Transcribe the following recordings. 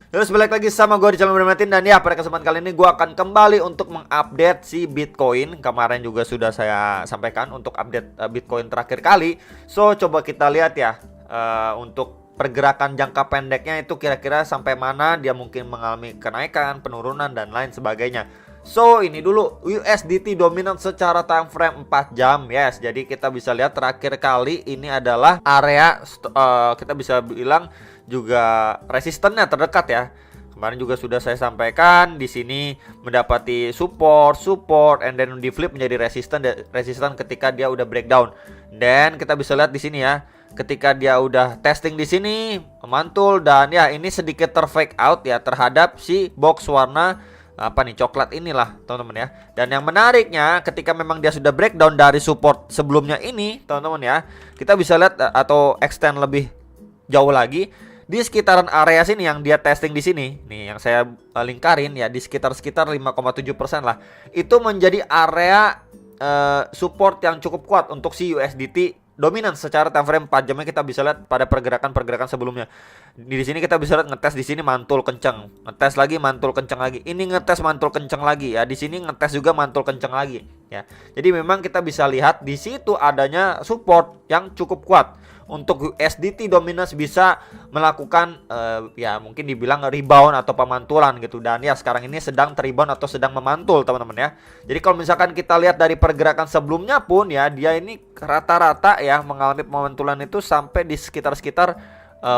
Terus balik lagi sama gue di channel Bermatin. Dan ya, pada kesempatan kali ini gue akan kembali untuk mengupdate si Bitcoin. Kemarin juga sudah saya sampaikan untuk update Bitcoin terakhir kali. So coba kita lihat ya, untuk pergerakan jangka pendeknya itu kira-kira sampai mana dia mungkin mengalami kenaikan, penurunan, dan lain sebagainya. So ini dulu USDT dominan secara time frame 4 jam. Yes, jadi kita bisa lihat terakhir kali ini adalah area kita bisa bilang juga resistennya terdekat ya. Kemarin juga sudah saya sampaikan di sini mendapati support, and then di flip menjadi resisten ketika dia udah breakdown. Dan kita bisa lihat di sini ya, ketika dia udah testing di sini mantul, dan ya ini sedikit terfake out ya terhadap si box warna apa nih, coklat inilah teman-teman ya. Dan yang menariknya ketika memang dia sudah breakdown dari support sebelumnya ini teman-teman ya, kita bisa lihat atau extend lebih jauh lagi di sekitaran area sini yang dia testing di sini nih, yang saya lingkarin ya, di sekitar 5,7% lah. Itu menjadi area support yang cukup kuat untuk si USDT dominan secara time frame 4 jamnya. Kita bisa lihat pada pergerakan sebelumnya. Di sini kita bisa lihat ngetes di sini mantul kenceng, ngetes lagi mantul kenceng lagi. Ini ngetes mantul kenceng lagi ya. Di sini ngetes juga mantul kenceng lagi ya. Jadi memang kita bisa lihat di situ adanya support yang cukup kuat untuk USDT dominance bisa melakukan ya mungkin dibilang rebound atau pemantulan gitu. Dan ya sekarang ini sedang rebound atau sedang memantul teman-teman ya. Jadi kalau misalkan kita lihat dari pergerakan sebelumnya pun ya, dia ini rata-rata ya mengalami pemantulan itu sampai di sekitar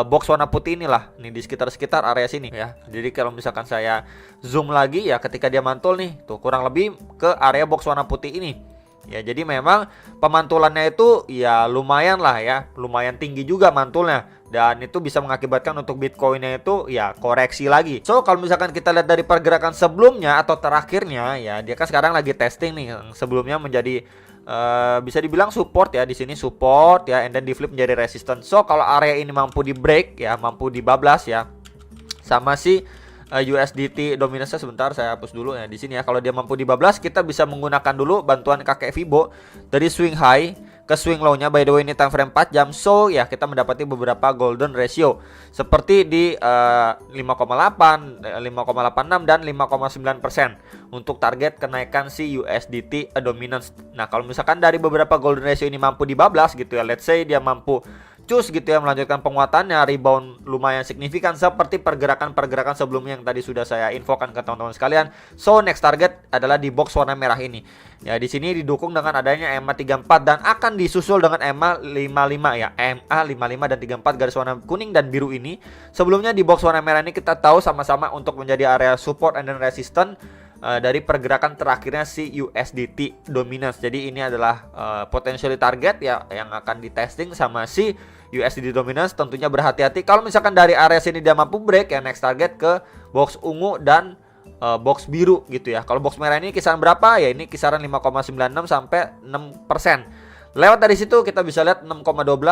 box warna putih inilah, nih di sekitar area sini ya. Jadi kalau misalkan saya zoom lagi ya, ketika dia mantul nih tuh kurang lebih ke area box warna putih ini. Ya, jadi memang pemantulannya itu ya lumayan lah ya, lumayan tinggi juga mantulnya. Dan itu bisa mengakibatkan untuk Bitcoinnya itu ya koreksi lagi. So kalau misalkan kita lihat dari pergerakan sebelumnya atau terakhirnya ya, dia kan sekarang lagi testing nih. Yang sebelumnya menjadi bisa dibilang support ya, di sini support ya, and then di flip menjadi resistance. So kalau area ini mampu di break ya, mampu dibablas ya sama si USDT dominance, sebentar saya hapus dulu ya di sini ya. Kalau dia mampu dibablas, kita bisa menggunakan dulu bantuan kakek Fibo dari swing high ke swing low-nya. By the way ini time frame 4 jam. So ya kita mendapati beberapa golden ratio seperti di 5,8, 5,86 dan 5,9% untuk target kenaikan si USDT dominance. Nah, kalau misalkan dari beberapa golden ratio ini mampu dibablas gitu ya, let's say dia mampu cus gitu ya melanjutkan penguatannya, rebound lumayan signifikan seperti pergerakan sebelumnya yang tadi sudah saya infokan ke teman-teman sekalian. So next target adalah di box warna merah ini. Ya di sini didukung dengan adanya EMA 34 dan akan disusul dengan EMA 55 ya. EMA 55 dan 34 garis warna kuning dan biru ini. Sebelumnya di box warna merah ini kita tahu sama-sama untuk menjadi area support and then resistance dari pergerakan terakhirnya si USDT dominance. Jadi ini adalah potentially target ya yang akan ditesting sama si USDT dominance. Tentunya berhati-hati kalau misalkan dari area sini dia mampu break ya, next target ke box ungu dan box biru gitu ya. Kalau box merah ini kisaran berapa ya, ini kisaran 5,96 sampai 6%. Lewat dari situ kita bisa lihat 6,12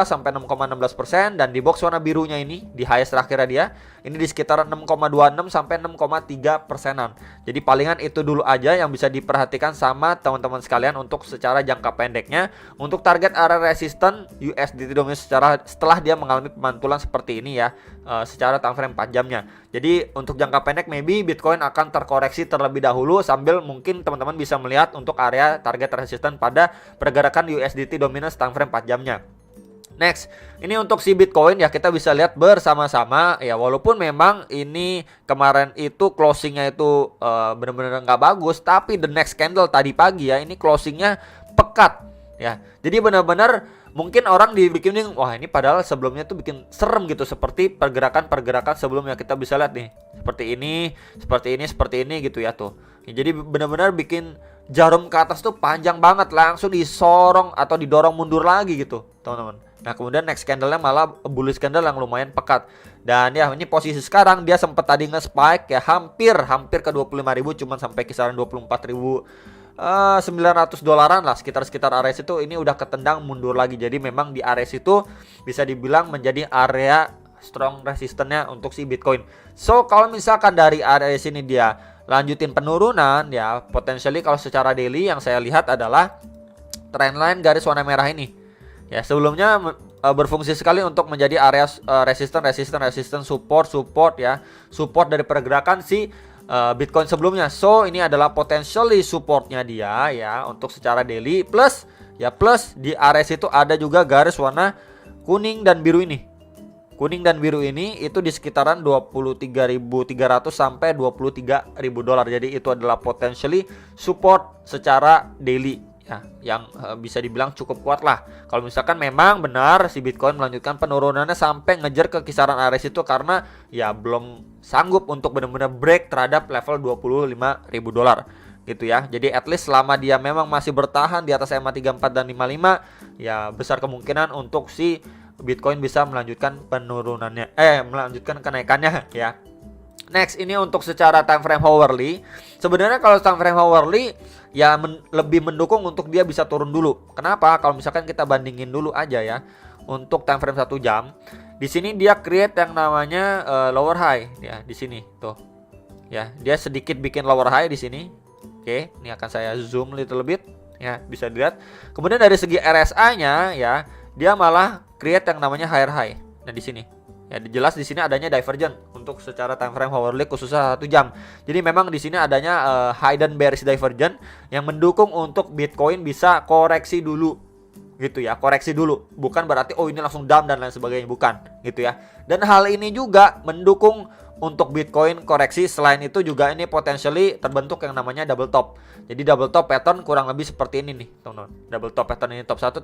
sampai 6,16%, dan di box warna birunya ini di highest terakhirnya dia ini di sekitar 6,26 sampai 6,3%-an. Jadi palingan itu dulu aja yang bisa diperhatikan sama teman-teman sekalian untuk secara jangka pendeknya. Untuk target area resisten USDT dominance setelah dia mengalami pemantulan seperti ini ya, secara time frame 4 jamnya. Jadi untuk jangka pendek maybe Bitcoin akan terkoreksi terlebih dahulu sambil mungkin teman-teman bisa melihat untuk area target resisten pada pergerakan USDT dominance time frame 4 jamnya. Next, ini untuk si Bitcoin ya, kita bisa lihat bersama-sama ya, walaupun memang ini kemarin itu closingnya itu benar-benar nggak bagus, tapi the next candle tadi pagi ya ini closingnya pekat ya. Jadi benar-benar mungkin orang dibikin, wah ini padahal sebelumnya tuh bikin serem gitu, seperti pergerakan sebelumnya. Kita bisa lihat nih seperti ini gitu ya tuh ya. Jadi benar-benar bikin jarum ke atas tuh panjang banget, langsung disorong atau didorong mundur lagi gitu teman-teman. Nah kemudian next candle-nya malah bullish candle yang lumayan pekat. Dan ya ini posisi sekarang dia sempat tadi nge-spike ya, hampir ke 25.000, cuman sampai kisaran 24.900 dolaran lah, sekitar area itu. Ini udah ketendang mundur lagi. Jadi memang di area itu bisa dibilang menjadi area strong resistennya untuk si Bitcoin. So kalau misalkan dari area sini dia lanjutin penurunan ya, potentially kalau secara daily yang saya lihat adalah trendline garis warna merah ini. Ya sebelumnya berfungsi sekali untuk menjadi area resisten support ya, support dari pergerakan si Bitcoin sebelumnya. So ini adalah potentially supportnya dia ya untuk secara daily, plus di area situ ada juga garis warna kuning dan biru ini. Kuning dan biru ini itu di sekitaran 23.300 sampai 23.000 dolar. Jadi itu adalah potentially support secara daily ya, yang bisa dibilang cukup kuat lah. Kalau misalkan memang benar si Bitcoin melanjutkan penurunannya sampai ngejar ke kisaran area itu, karena ya belum sanggup untuk benar-benar break terhadap level 25.000 dolar gitu ya. Jadi at least selama dia memang masih bertahan di atas EMA 34 dan 55, ya besar kemungkinan untuk si Bitcoin bisa melanjutkan penurunannya, melanjutkan kenaikannya ya. Next, ini untuk secara time frame hourly. Sebenarnya kalau time frame hourly ya lebih mendukung untuk dia bisa turun dulu. Kenapa? Kalau misalkan kita bandingin dulu aja ya, untuk time frame 1 jam, di sini dia create yang namanya lower high ya, di sini tuh. Ya, dia sedikit bikin lower high di sini. Oke, ini akan saya zoom little bit ya, bisa dilihat. Kemudian dari segi RSI-nya ya, dia malah create yang namanya higher high. Nah, di sini ya jelas di sini adanya divergent untuk secara time frame hourly khususnya 1 jam. Jadi memang di sini adanya hidden bearish divergent yang mendukung untuk Bitcoin bisa koreksi dulu gitu ya, koreksi dulu. Bukan berarti oh ini langsung dump dan lain sebagainya, bukan gitu ya. Dan hal ini juga mendukung untuk Bitcoin koreksi. Selain itu juga ini potentially terbentuk yang namanya double top. Jadi double top pattern kurang lebih seperti ini nih, teman-teman. Double top pattern ini top 1,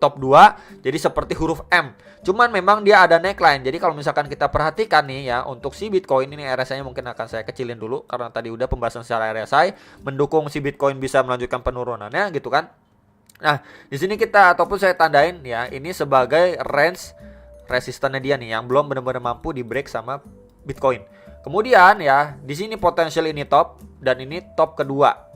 top 2. Jadi seperti huruf M. Cuman memang dia ada neckline. Jadi kalau misalkan kita perhatikan nih ya, untuk si Bitcoin ini RSI-nya mungkin akan saya kecilin dulu karena tadi udah pembahasan secara RSI mendukung si Bitcoin bisa melanjutkan penurunannya gitu kan. Nah, di sini kita ataupun saya tandain ya, ini sebagai range resistannya dia nih yang belum benar-benar mampu di break sama Bitcoin. Kemudian ya, di sini potensial ini top dan ini top kedua.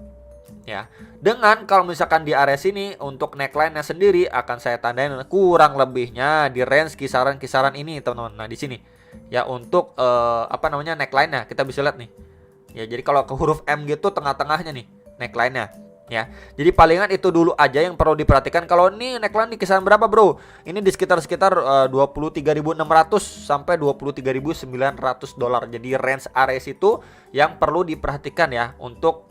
Ya. Dengan kalau misalkan di area sini untuk neckline-nya sendiri akan saya tandain kurang lebihnya di range kisaran-kisaran ini, teman-teman. Nah, di sini ya untuk neckline-nya kita bisa lihat nih. Ya, jadi kalau ke huruf M gitu tengah-tengahnya nih neckline-nya. Ya, jadi palingan itu dulu aja yang perlu diperhatikan. Kalau ini neckline di kisaran berapa, bro? Ini di sekitar 23.600 sampai 23.900 dolar. Jadi range area itu yang perlu diperhatikan ya untuk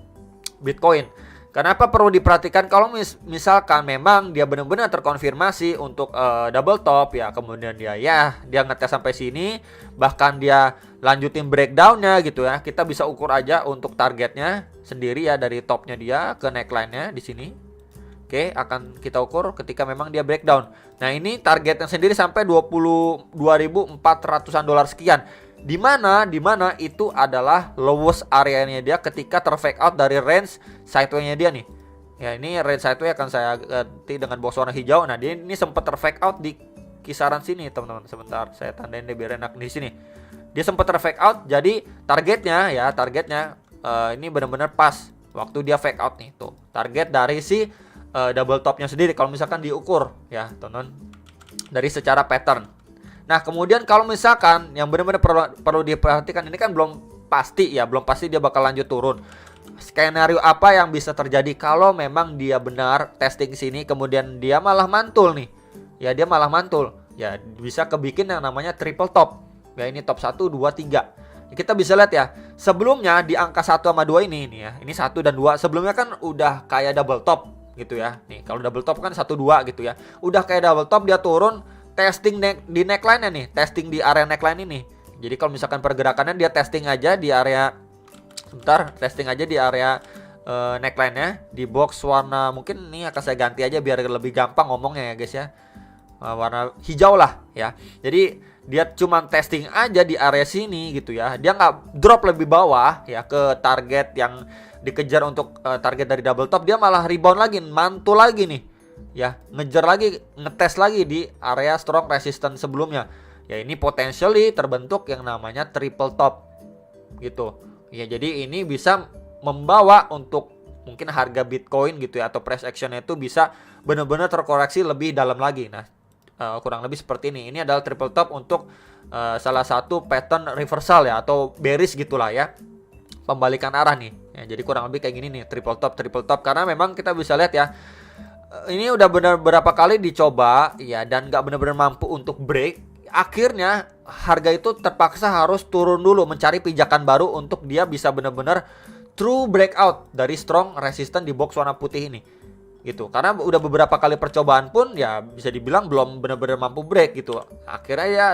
Bitcoin. Kenapa perlu diperhatikan? Kalau misalkan memang dia benar-benar terkonfirmasi untuk double top ya, kemudian dia ngetes sampai sini, bahkan dia lanjutin breakdownnya gitu ya, kita bisa ukur aja untuk targetnya sendiri ya dari topnya dia ke neckline-nya di sini. Oke, akan kita ukur ketika memang dia breakdown. Nah, ini targetnya sendiri sampai 22.400-an dolar sekian. Di mana itu adalah lowest area-nya dia ketika terfake out dari range sideway-nya dia nih. Ya, ini range sideway akan saya ganti dengan box warna hijau. Nah, dia ini sempat terfake out di kisaran sini, teman-teman. Sebentar, saya tandain deh biar enak di sini. Dia sempat terfake out, jadi targetnya ini benar-benar pas waktu dia fake out nih tuh. Target dari si double topnya sendiri kalau misalkan diukur ya, teman-teman, dari secara pattern. Nah, kemudian kalau misalkan yang benar-benar perlu diperhatikan, ini kan belum pasti dia bakal lanjut turun. Skenario apa yang bisa terjadi kalau memang dia benar testing sini kemudian dia malah mantul nih. Ya, dia malah mantul. Ya, bisa kebikin yang namanya triple top. Ya, ini top 1 2 3. Kita bisa lihat ya, sebelumnya di angka 1 sama 2 ini nih ya. Ini 1 dan 2 sebelumnya kan udah kayak double top gitu ya. Nih, kalau double top kan 1 2 gitu ya. Udah kayak double top, dia turun testing di neckline-nya nih, testing di area neckline ini. Jadi kalau misalkan pergerakannya dia testing aja di area neckline-nya di box warna, mungkin ini akan saya ganti aja biar lebih gampang ngomongnya ya guys ya. Warna hijau lah ya. Jadi dia cuma testing aja di area sini gitu ya. Dia nggak drop lebih bawah ya ke target yang dikejar untuk target dari double top. Dia malah rebound lagi, mantul lagi nih. Ya, ngejar lagi, ngetes lagi di area strong resistance sebelumnya. Ya, ini potentially terbentuk yang namanya triple top gitu. Ya, jadi ini bisa membawa untuk mungkin harga Bitcoin gitu ya, atau price actionnya itu bisa benar-benar terkoreksi lebih dalam lagi. Nah, kurang lebih seperti ini. Ini adalah triple top untuk salah satu pattern reversal ya, atau bearish gitulah ya, pembalikan arah nih. Ya, jadi kurang lebih kayak gini nih, triple top karena memang kita bisa lihat ya, Ini udah beberapa kali dicoba ya, dan nggak benar-benar mampu untuk break. Akhirnya harga itu terpaksa harus turun dulu mencari pijakan baru untuk dia bisa benar-benar true breakout dari strong resistance di box warna putih ini gitu. Karena udah beberapa kali percobaan pun ya bisa dibilang belum benar-benar mampu break gitu. Akhirnya ya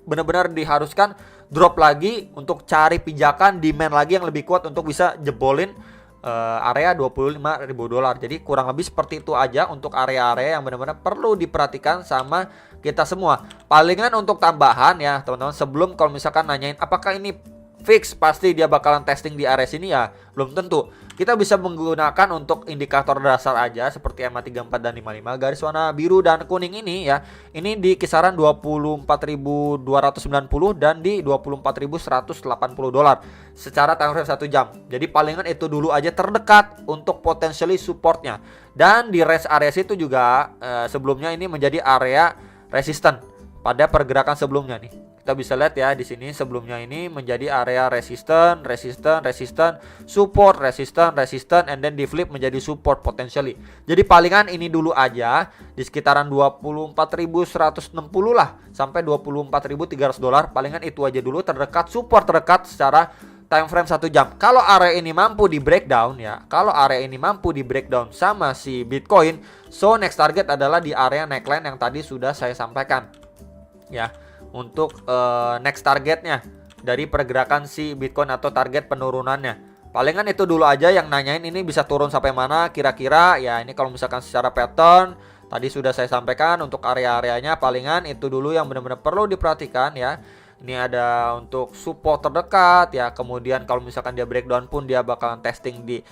benar-benar diharuskan drop lagi untuk cari pijakan demand lagi yang lebih kuat untuk bisa jebolin area $25.000. Jadi kurang lebih seperti itu aja untuk area-area yang benar-benar perlu diperhatikan sama kita semua. Palingan untuk tambahan ya teman-teman, sebelum kalau misalkan nanyain apakah ini fix pasti dia bakalan testing di area sini, ya belum tentu. Kita bisa menggunakan untuk indikator dasar aja seperti EMA 34 dan 55. Garis warna biru dan kuning ini ya, ini di kisaran 24.290 dan di $24.180 secara time frame 1 jam. Jadi palingan itu dulu aja terdekat untuk potentially supportnya. Dan di rest area itu juga sebelumnya ini menjadi area resisten pada pergerakan sebelumnya nih. Kita bisa lihat ya di sini sebelumnya ini menjadi area resisten, support, resisten, and then di flip menjadi support potentially. Jadi palingan ini dulu aja di sekitaran 24.160 lah sampai $24.300. Palingan itu aja dulu terdekat, support terdekat secara time frame 1 jam. Kalau area ini mampu di breakdown ya, kalau area ini mampu di breakdown sama si Bitcoin, so next target adalah di area neckline yang tadi sudah saya sampaikan ya. Untuk next targetnya dari pergerakan si Bitcoin atau target penurunannya, palingan itu dulu aja yang nanyain ini bisa turun sampai mana kira-kira ya. Ini kalau misalkan secara pattern tadi sudah saya sampaikan untuk area-areanya, palingan itu dulu yang benar-benar perlu diperhatikan ya. Ini ada untuk support terdekat ya, kemudian kalau misalkan dia breakdown pun dia bakalan testing di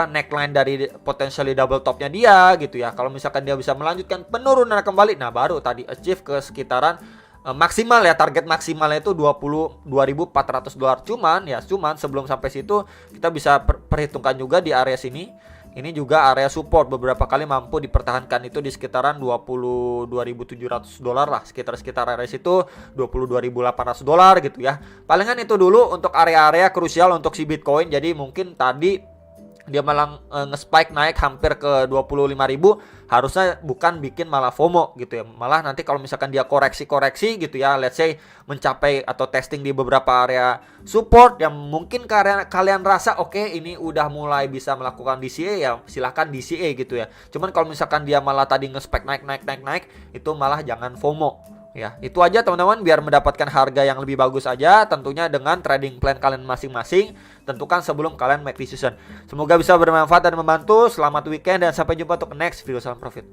neckline dari potentially double topnya dia gitu ya. Kalau misalkan dia bisa melanjutkan penurunan kembali, nah baru tadi achieve ke sekitaran maksimal ya, target maksimalnya itu $22.400. Cuman sebelum sampai situ kita bisa perhitungkan juga di area sini. Ini juga area support beberapa kali mampu dipertahankan itu di sekitaran $22.700 lah, sekitar area situ $22.800 gitu ya. Palingan itu dulu untuk area-area krusial untuk si Bitcoin. Jadi mungkin tadi dia malah nge-spike naik hampir ke 25.000, harusnya bukan bikin malah FOMO gitu ya. Malah nanti kalau misalkan dia koreksi gitu ya, let's say mencapai atau testing di beberapa area support yang mungkin kalian rasa oke, ini udah mulai bisa melakukan DCA, ya silahkan DCA gitu ya. Cuman kalau misalkan dia malah tadi nge-spike naik, itu malah jangan FOMO. Ya, itu aja teman-teman, biar mendapatkan harga yang lebih bagus aja, tentunya dengan trading plan kalian masing-masing. Tentukan sebelum kalian make decision. Semoga bisa bermanfaat dan membantu. Selamat weekend dan sampai jumpa untuk next video. Salam profit.